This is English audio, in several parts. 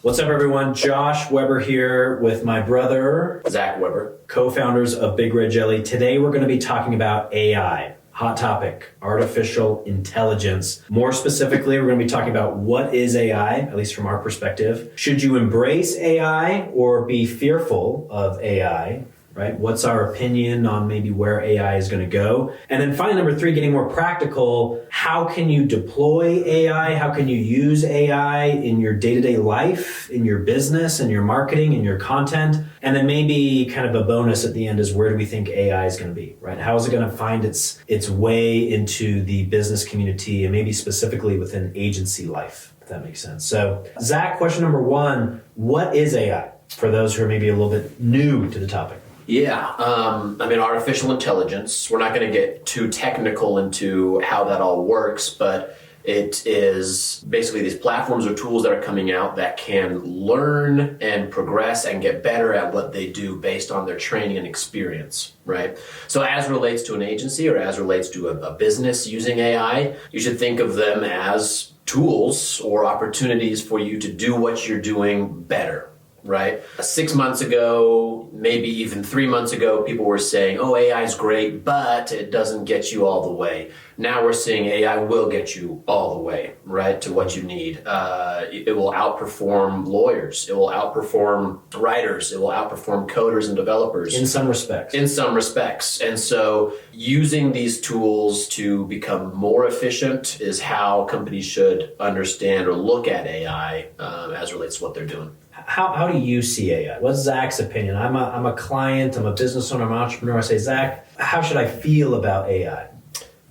What's up, everyone? Josh Weber here with my brother, Zach Weber, co-founders of Big Red Jelly. Today, we're going to be talking about AI. Hot topic, artificial intelligence. More specifically, we're going to be talking about what is AI, at least from our perspective. Should you embrace AI or be fearful of AI? Right? What's our opinion on maybe where AI is going to go? And then finally, number 3, getting more practical. How can you deploy AI? How can you use AI in your day-to-day life, in your business, in your marketing, in your content? And then maybe kind of a bonus at the end is, where do we think AI is going to be, right? How is it going to find its way into the business community and maybe specifically within agency life, if that makes sense. So Zach, question number 1, what is AI for those who are maybe a little bit new to the topic? Yeah, artificial intelligence, we're not going to get too technical into how that all works, but it is basically these platforms or tools that are coming out that can learn and progress and get better at what they do based on their training and experience, right? So as relates to an agency or as relates to a business using AI, you should think of them as tools or opportunities for you to do what you're doing better. Right? 6 months ago, maybe even 3 months ago, people were saying, oh, AI is great, but it doesn't get you all the way. Now we're seeing AI will get you all the way, right, to what you need. It will outperform lawyers. It will outperform writers. It will outperform coders and developers. In some respects. In some respects. And so using these tools to become more efficient is how companies should understand or look at AI as relates to what they're doing. How do you see AI? What's Zach's opinion? I'm a client, I'm a business owner, I'm an entrepreneur. I say, Zach, how should I feel about AI?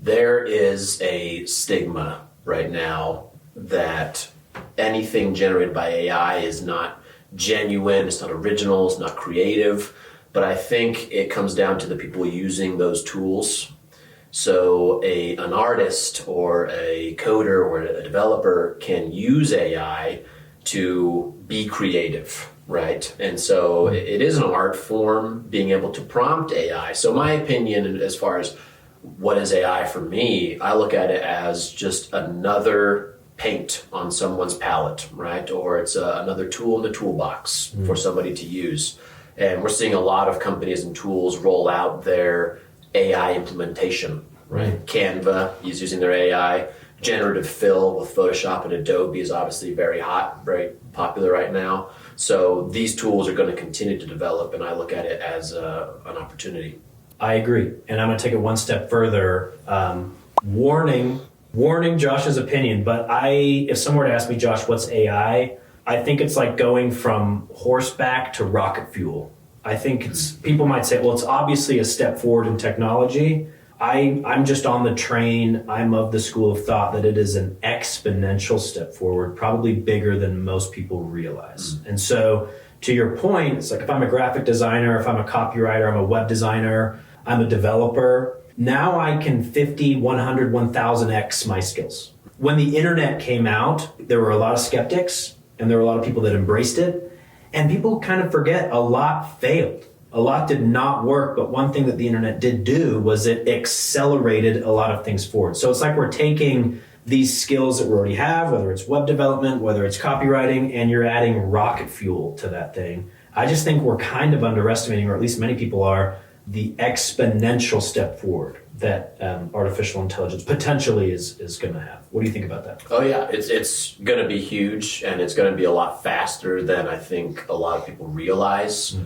There is a stigma right now that anything generated by AI is not genuine, it's not original, it's not creative. But I think it comes down to the people using those tools. So an artist or a coder or a developer can use AI to be creative, right? And so it is an art form, being able to prompt AI. So my opinion as far as what is AI for me, I look at it as just another paint on someone's palette, right? Or it's another tool in the toolbox for somebody to use. And we're seeing a lot of companies and tools roll out their AI implementation, right? Canva is using their AI. Generative fill with Photoshop and Adobe is obviously very hot, very popular right now. So these tools are going to continue to develop, and I look at it as an opportunity. I agree. And I'm going to take it one step further. Warning Josh's opinion, but if someone were to ask me, Josh, what's AI? I think it's like going from horseback to rocket fuel. I think people might say, well, it's obviously a step forward in technology. I'm just on the train. I'm of the school of thought that it is an exponential step forward, probably bigger than most people realize. And so to your point, it's like if I'm a graphic designer, if I'm a copywriter, I'm a web designer, I'm a developer, now I can 50, 100, 1000x my skills. When the internet came out, there were a lot of skeptics and there were a lot of people that embraced it. And people kind of forget a lot failed. A lot did not work, but one thing that the internet did do was it accelerated a lot of things forward. So it's like we're taking these skills that we already have, whether it's web development, whether it's copywriting, and you're adding rocket fuel to that thing. I just think we're kind of underestimating, or at least many people are, the exponential step forward that artificial intelligence potentially is going to have. What do you think about that? Oh yeah, it's going to be huge, and it's going to be a lot faster than I think a lot of people realize.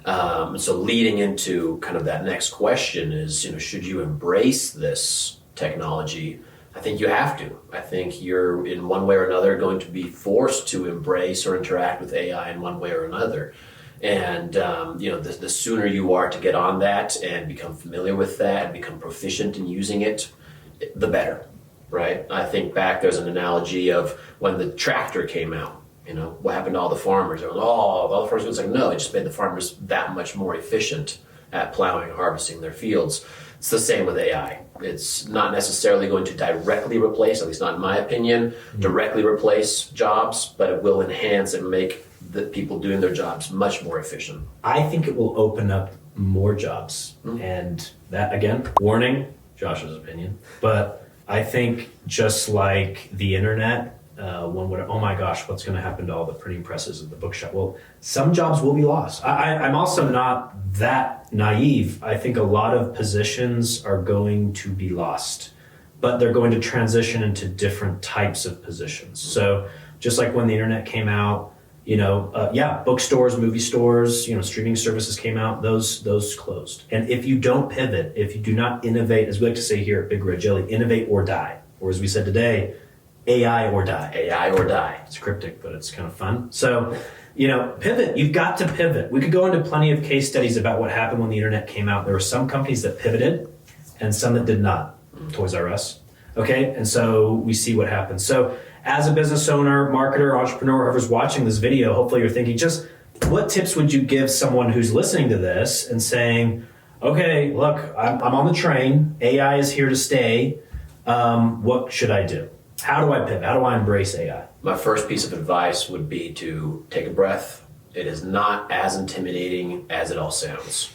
So leading into kind of that next question is, should you embrace this technology? I think you have to. I think you're in one way or another going to be forced to embrace or interact with AI in one way or another. And, the sooner you are to get on that and become familiar with that and become proficient in using it, the better, right? I think there's an analogy of when the tractor came out. What happened to all the farmers? All the farmers. It's like, no, it just made the farmers that much more efficient at plowing and harvesting their fields. It's the same with AI. It's not necessarily going to directly replace, at least not in my opinion, directly replace jobs, but it will enhance and make the people doing their jobs much more efficient. I think it will open up more jobs. And that, again, warning, Josh's opinion, but I think just like the internet, one would, oh my gosh, what's going to happen to all the printing presses at the bookshop? Well, some jobs will be lost. I'm also not that naive. I think a lot of positions are going to be lost, but they're going to transition into different types of positions. So just like when the internet came out, bookstores, movie stores, streaming services came out, those closed. And if you don't pivot, if you do not innovate, as we like to say here at Big Red Jelly, innovate or die. Or as we said today, AI or die. AI or die. It's cryptic, but it's kind of fun. So, pivot. You've got to pivot. We could go into plenty of case studies about what happened when the internet came out. There were some companies that pivoted and some that did not. Toys R Us. Okay, and so we see what happens. So as a business owner, marketer, entrepreneur, whoever's watching this video, hopefully you're thinking, just what tips would you give someone who's listening to this and saying, okay, look, I'm on the train. AI is here to stay. What should I do? How do I pivot? How do I embrace AI? My first piece of advice would be to take a breath. It is not as intimidating as it all sounds.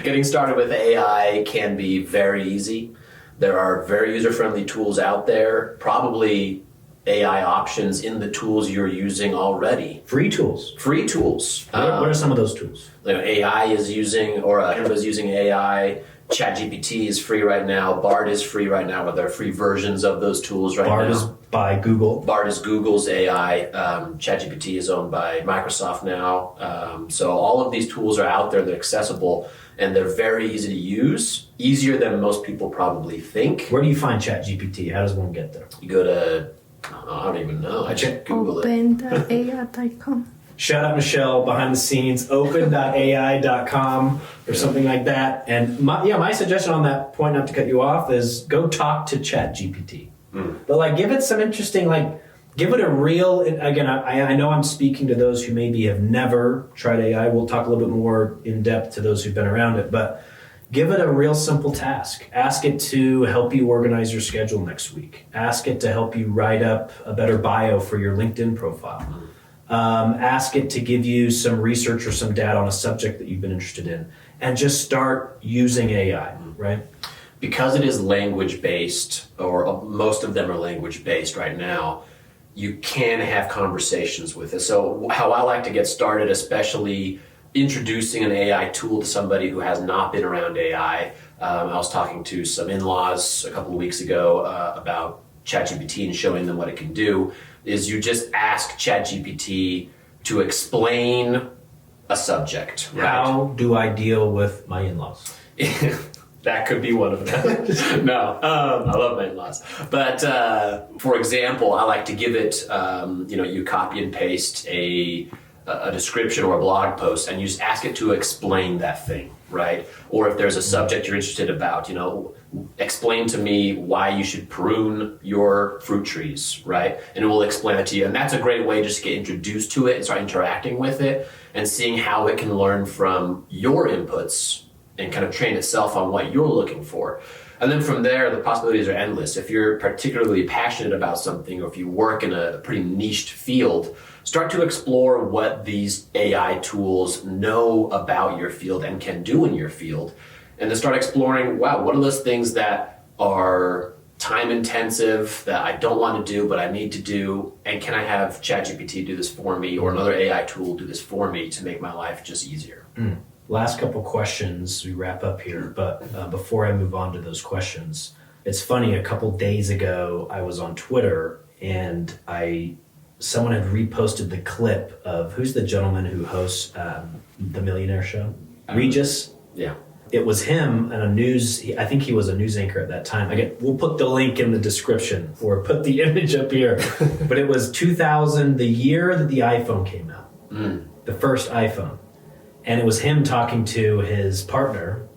Getting started with AI can be very easy. There are very user-friendly tools out there, probably AI options in the tools you're using already. Free tools. Free tools. What are some of those tools? AI is using, or Canva is using AI. ChatGPT is free right now. Bard is free right now, but there are free versions of those tools right now. Bard is by Google. Bard is Google's AI. ChatGPT is owned by Microsoft now. So all of these tools are out there. They're accessible, and they're very easy to use. Easier than most people probably think. Where do you find ChatGPT? How does one get there? You go to, I don't even know. I just Google it. Open.ai.com. Shout out Michelle behind the scenes, open.ai.com or something like that. And my suggestion on that point, not to cut you off, is go talk to ChatGPT. But give it some interesting, give it a real, again, I know I'm speaking to those who maybe have never tried AI. We'll talk a little bit more in depth to those who've been around it, but give it a real simple task. Ask it to help you organize your schedule next week. Ask it to help you write up a better bio for your LinkedIn profile. Ask it to give you some research or some data on a subject that you've been interested in, and just start using AI, right? Because it is language-based, or most of them are language-based right now, you can have conversations with it. So how I like to get started, especially introducing an AI tool to somebody who has not been around AI. I was talking to some in-laws a couple of weeks ago about ChatGPT and showing them what it can do, is you just ask ChatGPT to explain a subject. Right? How do I deal with my in-laws? That could be one of them. No, I love my in-laws. But for example, I like to give it, you copy and paste a description or a blog post, and you just ask it to explain that thing, right? Or if there's a subject you're interested about, explain to me why you should prune your fruit trees, right? And it will explain it to you. And that's a great way just to get introduced to it and start interacting with it and seeing how it can learn from your inputs and kind of train itself on what you're looking for. And then from there, the possibilities are endless. If you're particularly passionate about something, or if you work in a pretty niched field, start to explore what these AI tools know about your field and can do in your field. And then start exploring, wow, what are those things that are time intensive that I don't want to do, but I need to do? And can I have ChatGPT do this for me, or another AI tool do this for me to make my life just easier? Last couple questions, we wrap up here, but before I move on to those questions, it's funny, a couple days ago, I was on Twitter and someone had reposted the clip of, who's the gentleman who hosts The Millionaire Show? Regis? Yeah. It was him and I think he was a news anchor at that time. Again, we'll put the link in the description or put the image up here. But it was 2000, the year that the iPhone came out, the first iPhone. And it was him talking to his partner,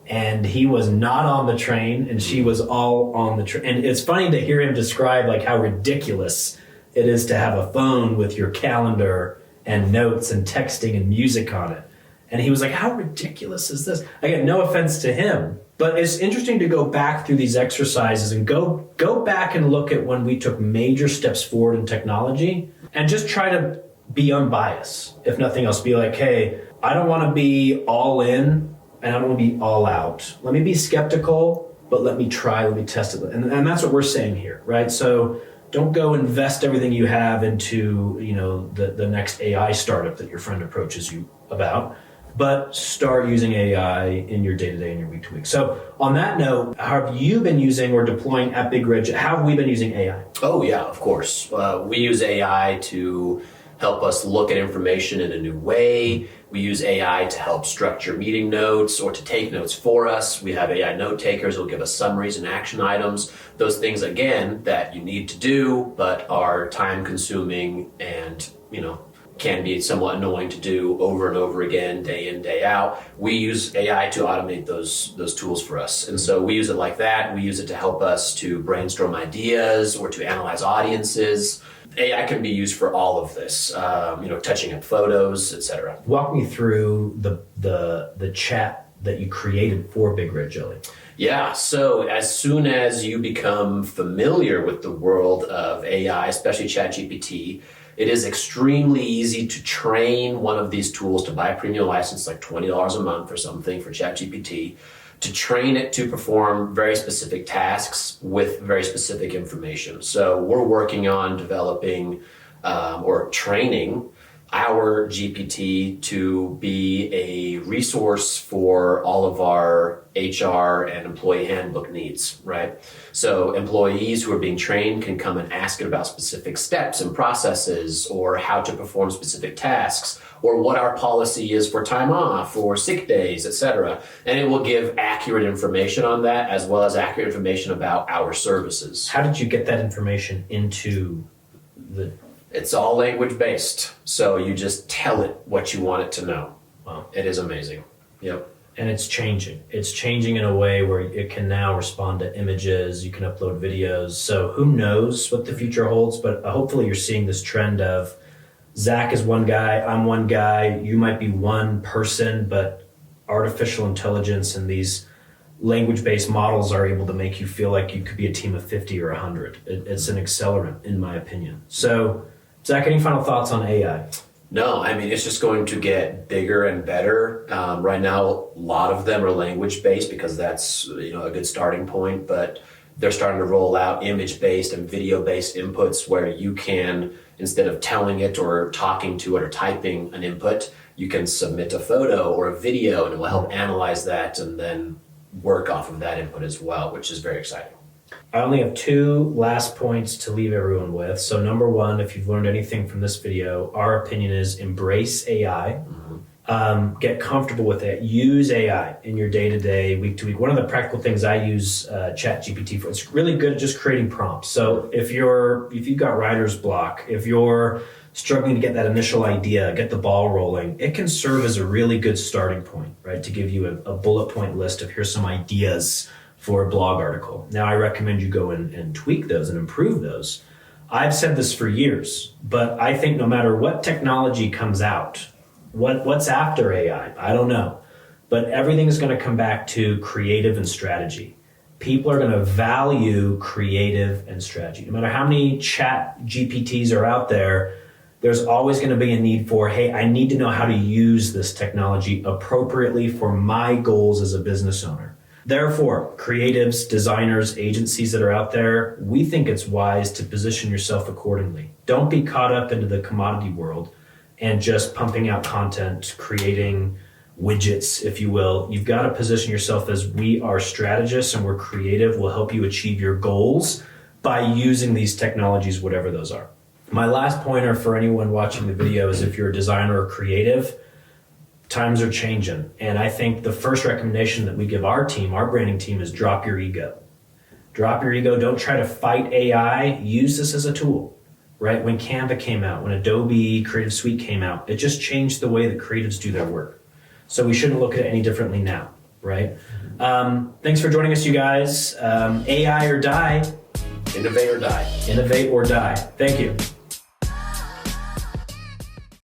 and he was not on the train and she was all on the train. And it's funny to hear him describe how ridiculous it is to have a phone with your calendar and notes and texting and music on it. And he was like, how ridiculous is this? Again, no offense to him, but it's interesting to go back through these exercises and go back and look at when we took major steps forward in technology and just try to be unbiased. If nothing else, be like, hey, I don't want to be all in and I don't want to be all out. Let me be skeptical but let me test it. And that's what we're saying here, right? So don't go invest everything you have into, the next AI startup that your friend approaches you about, but start using AI in your day-to-day and your week-to-week. So on that note, how have you been using or deploying at Big Ridge? How have we been using AI? Oh yeah, of course. We use AI to help us look at information in a new way. We use AI to help structure meeting notes or to take notes for us. We have AI note takers who will give us summaries and action items. Those things, again, that you need to do, but are time consuming and, can be somewhat annoying to do over and over again, day in, day out. We use AI to automate those tools for us. And so we use it like that. We use it to help us to brainstorm ideas or to analyze audiences. AI can be used for all of this, touching up photos, etc. Walk me through the chat that you created for Big Red Jelly. Yeah, so as soon as you become familiar with the world of AI, especially ChatGPT, it is extremely easy to train one of these tools to buy a premium license, like $20 a month or something for ChatGPT, to train it to perform very specific tasks with very specific information. So we're working on developing or training our GPT to be a resource for all of our HR and employee handbook needs, right? So employees who are being trained can come and ask it about specific steps and processes or how to perform specific tasks or what our policy is for time off or sick days, etc. And it will give accurate information on that as well as accurate information about our services. How did you get that information into the... It's all language based. So you just tell it what you want it to know. Wow. It is amazing. Yep. And it's changing. It's changing in a way where it can now respond to images, you can upload videos. So who knows what the future holds, but hopefully you're seeing this trend of Zach is one guy, I'm one guy, you might be one person, but artificial intelligence and these language-based models are able to make you feel like you could be a team of 50 or 100. It's an accelerant, in my opinion. So, Zach, any final thoughts on AI? No, I mean, it's just going to get bigger and better. Right now, a lot of them are language-based because that's a good starting point, but they're starting to roll out image-based and video-based inputs where you can, instead of telling it or talking to it or typing an input, you can submit a photo or a video and it will help analyze that and then work off of that input as well, which is very exciting. I only have two last points to leave everyone with. So number one, if you've learned anything from this video, our opinion is embrace AI. Mm-hmm. Get comfortable with it. Use AI in your day-to-day, week-to-week. One of the practical things I use ChatGPT for, it's really good at just creating prompts. So if you've got writer's block, if you're struggling to get that initial idea, get the ball rolling, it can serve as a really good starting point, right? To give you a bullet point list of here's some ideas for a blog article. Now I recommend you go and tweak those and improve those. I've said this for years, but I think no matter what technology comes out, what's after AI, I don't know. But everything is going to come back to creative and strategy. People are going to value creative and strategy. No matter how many chat GPTs are out there, there's always going to be a need for, hey, I need to know how to use this technology appropriately for my goals as a business owner. Therefore, creatives, designers, agencies that are out there, we think it's wise to position yourself accordingly. Don't be caught up into the commodity world and just pumping out content, creating widgets, if you will. You've got to position yourself as we are strategists and we're creative. We'll help you achieve your goals by using these technologies, whatever those are. My last pointer for anyone watching the video is if you're a designer or creative, times are changing. And I think the first recommendation that we give our team, our branding team, is drop your ego. Drop your ego. Don't try to fight AI. Use this as a tool, right? When Canva came out, when Adobe Creative Suite came out, it just changed the way that creatives do their work. So we shouldn't look at it any differently now, right? Thanks for joining us, you guys. AI or die. Innovate or die. Innovate or die. Thank you.